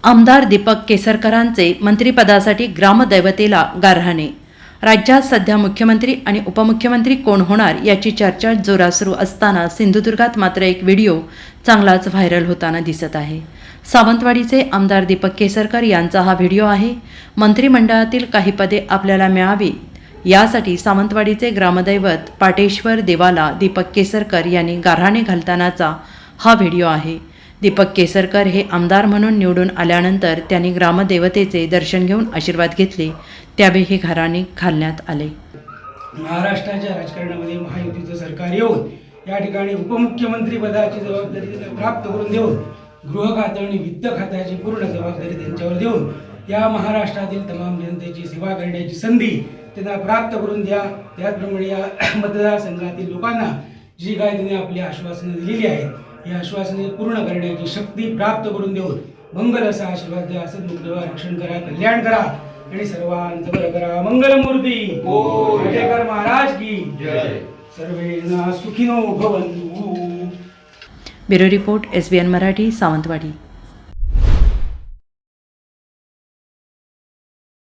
आमदार दीपक केसरकरांचे मंत्रिपदासाठी ग्रामदैवतेला गारहाणे। राज्यात सध्या मुख्यमंत्री आणि उपमुख्यमंत्री कोण होणार याची चर्चा जोरात सुरू असताना सिंधुदुर्गात मात्र एक व्हिडिओ चांगलाच व्हायरल होताना दिसत आहे। सावंतवाडीचे आमदार दीपक केसरकर यांचा हा व्हिडिओ आहे। मंत्रिमंडळातील काही पदे आपल्याला मिळावी यासाठी सावंतवाडीचे ग्रामदैवत पाटेश्वर देवाला दीपक केसरकर यांनी गारहाणे घालतानाचा हा व्हिडिओ आहे। दीपक केसरकर हे आमदार म्हणून निवडून आल्यानंतर त्यांनी ग्रामदेवतेचे दर्शन घेऊन आशीर्वाद घेतले, त्यावेळी हे गारहाणे घालण्यात आले। महाराष्ट्राच्या राजकारणामध्ये महायुतीचं सरकार येऊन या ठिकाणी उपमुख्यमंत्री पदाची जबाबदारी प्राप्त करून देऊन गृह खातं आणि वित्त खात्याची पूर्ण जबाबदारी त्यांच्यावर देऊन या महाराष्ट्रातील तमाम जनतेची सेवा करण्याची संधी त्यांना प्राप्त करून द्या। त्याचप्रमाणे या मतदारसंघातील लोकांना जी काय त्यांनी आपली आश्वासनं दिलेली आहेत ही आश्वासने पूर्ण करण्याची शक्ती प्राप्त करून देऊन मंगल असा आशीर्वाद द्या। असं मुक्तवा रक्षण करा, कल्याण करा आणि सर्वांचं बरं करा। मंगलमूर्ती आटेकर महाराज की जय। सर्वेना सुखिनो भवन्तु। Bureau report SBN Marathi, Sawantwadi.